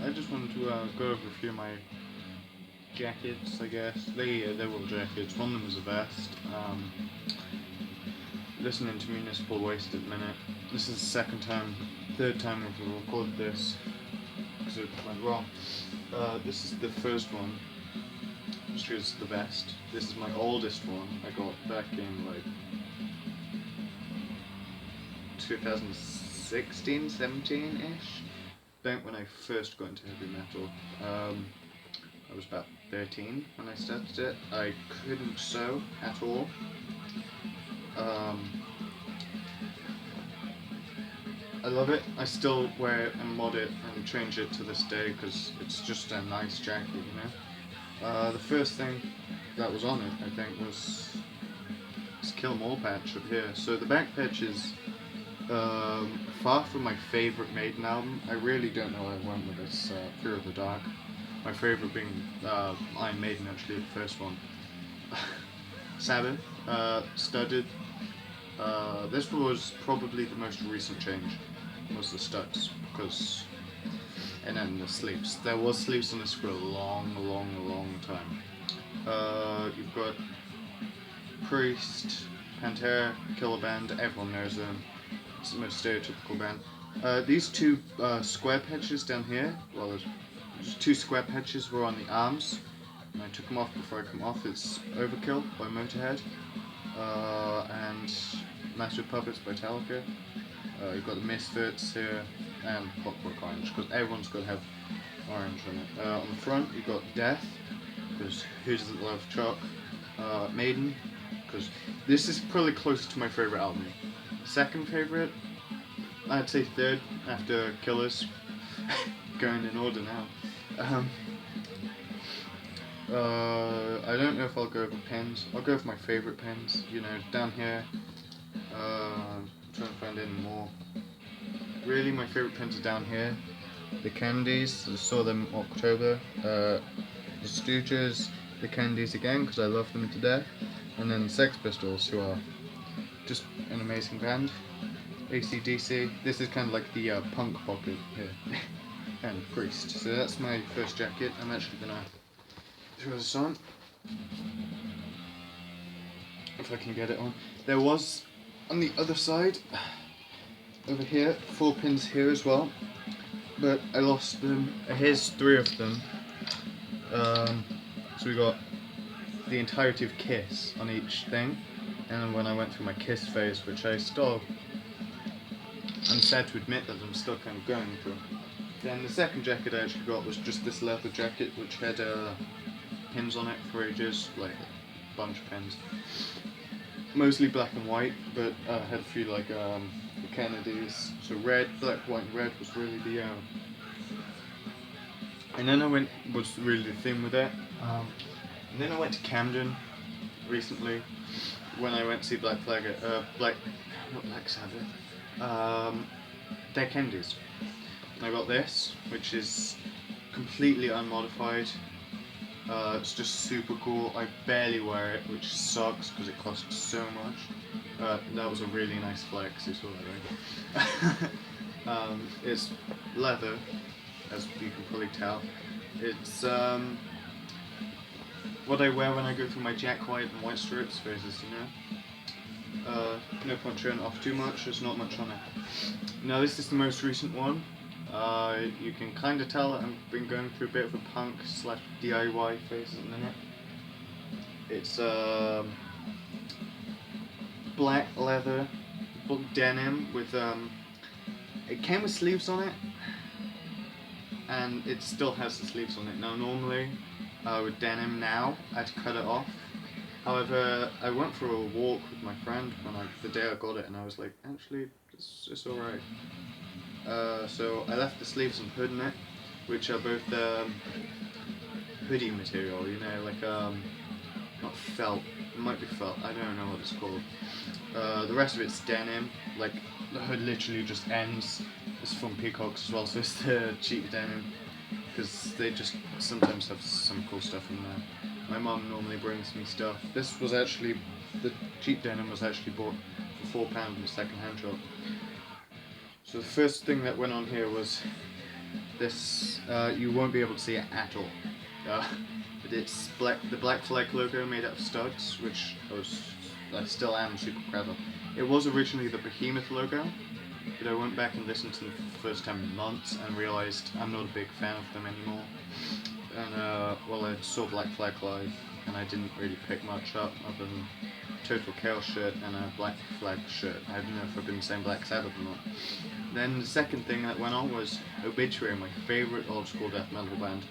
I just wanted to go over a few of my jackets, I guess. They were jackets. One of them was a vest. Listening to Municipal Waste at the minute. This is the third time we've recorded this because it went wrong. This is the first one, which is the vest. This is my oldest one. I got back in like 2016, 17-ish. Back when I first got into heavy metal. I was about 13 when I started it. I couldn't sew at all. I love it. I still wear it and mod it and change it to this day because it's just a nice jacket, you know. The first thing that was on it, I think, was this Kill 'Em All patch up here. So the back patch is far from my favourite Maiden album. I really don't know why I went with this Fear of the Dark. My favourite being Iron Maiden, actually, the first one. Sabbath, studded. This was probably the most recent change, was the studs, because, and then the sleeves. There was sleeves on this for a long time. You've got Priest, Pantera, Killer Band, everyone knows them. It's the most stereotypical band. These two square patches down here, well, there's two square patches were on the arms, and I took them off before I come off. It's Overkill by Motorhead, and Master of Puppets by Metallica. You've got the Misfits here, and Clockwork Orange, because everyone's got to have orange on it. On the front, you've got Death, because who doesn't love Chalk? Maiden, because this is probably closest to my favourite album. Second favourite, I'd say third, after Killers. Going in order now. I don't know if I'll go over pens. I'll go with my favourite pens, you know, down here. I'm trying to find any more. Really, my favourite pens are down here. The Candies, I saw them in October. The Stooges, the Candies again, because I love them to death. And then the Sex Pistols, who are just an amazing band. AC/DC, this is kind of like the punk pocket here. And Priest. So that's my first jacket. I'm actually gonna throw this on. If I can get it on. There was, on the other side, over here, 4 pins here as well. But I lost them. Here's 3 of them. So we got the entirety of Kiss on each thing. And then when I went through my Kiss phase, which I still, I'm sad to admit that I'm still kind of going through. Then the second jacket I actually got was just this leather jacket, which had pins on it for ages, like a bunch of pins. Mostly black and white, but had a few like the Kennedys. So red, black, white, and red was really the. And then was really the theme with it. And then I went to Camden recently when I went to see Black Sabbath. Dead Kennedys. I got this, which is completely unmodified. It's just super cool. I barely wear it, which sucks because it costs so much. That was a really nice flex, you saw that, right? It's leather, as you can probably tell. It's what I wear when I go through my Jack White and White Stripes phases, you know. No point showing it off too much, there's not much on it. Now this is the most recent one. You can kind of tell that I've been going through a bit of a punk / DIY phase at the minute. It's black leather, denim with it came with sleeves on it, and it still has the sleeves on it. Now normally with denim now I'd cut it off. However, I went for a walk with my friend the day I got it, and I was like, actually, it's alright. So I left the sleeves and hood in it, which are both hoodie material, you know, like not felt, it might be felt, I don't know what it's called. The rest of it's denim, like the hood literally just ends. It's from Peacocks as well, so it's the cheap denim, because they just sometimes have some cool stuff in there. My mum normally brings me stuff. This was actually, the cheap denim was actually bought for £4 in a second hand shop. So the first thing that went on here was This you won't be able to see it at all. Uh, but it's the Black Flag logo made out of studs, which I still am super proud of. It was originally the Behemoth logo, but I went back and listened to them for the first time in months and realised I'm not a big fan of them anymore. And well, I saw Black Flag live, and I didn't really pick much up other than Total Chaos shirt and a Black Flag shirt. I don't know if I've been saying Black Sabbath or not. Then the second thing that went on was Obituary, my favourite old school death metal band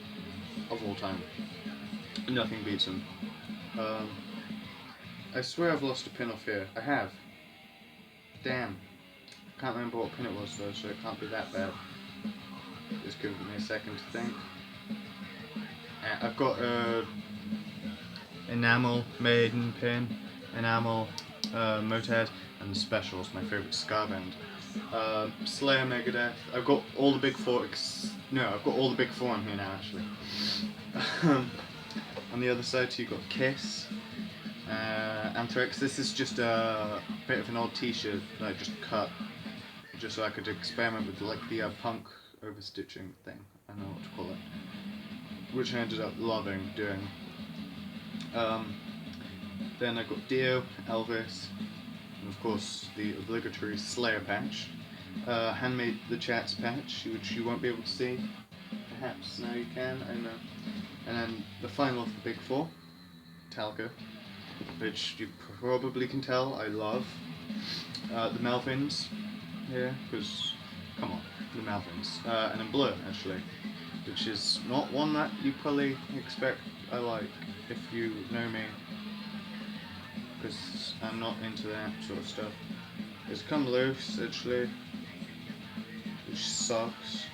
of all time. Nothing beats them. I swear I've lost a pin off here. I have. Damn. Can't remember what pin it was though, so it can't be that bad. Just give me a second to think. I've got a enamel maiden pin, enamel Motörhead, and the Specials, my favourite ska band. Slayer, Megadeth. I've got all the big four. I've got all the big four on here now actually. On the other side, so you've got Kiss, Anthrax. This is just a bit of an old T-shirt that I just cut, just so I could experiment with like the punk overstitching thing. I don't know what to call it, which I ended up loving doing. Then I got Dio, Elvis, and of course the obligatory Slayer patch. Handmade the Chats patch, which you won't be able to see. Perhaps now you can, I don't know. And then the final of the big four, Metallica, which you probably can tell I love. The Melvins here, because, come on, the Melvins. And then Blur, actually, which is not one that you probably expect I like, if you know me, because I'm not into that sort of stuff. It's Come Loose, actually, which sucks.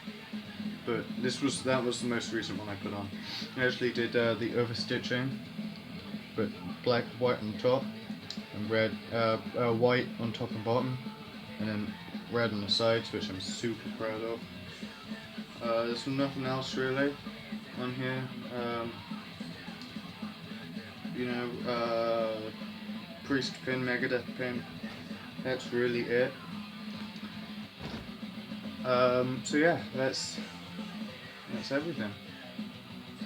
But that was the most recent one I put on. I actually did the overstitching, but black, white on top, and red, white on top and bottom, and then red on the sides, which I'm super proud of. There's nothing else really on here. Priest pin, Megadeth pin. That's really it. So yeah, that's everything.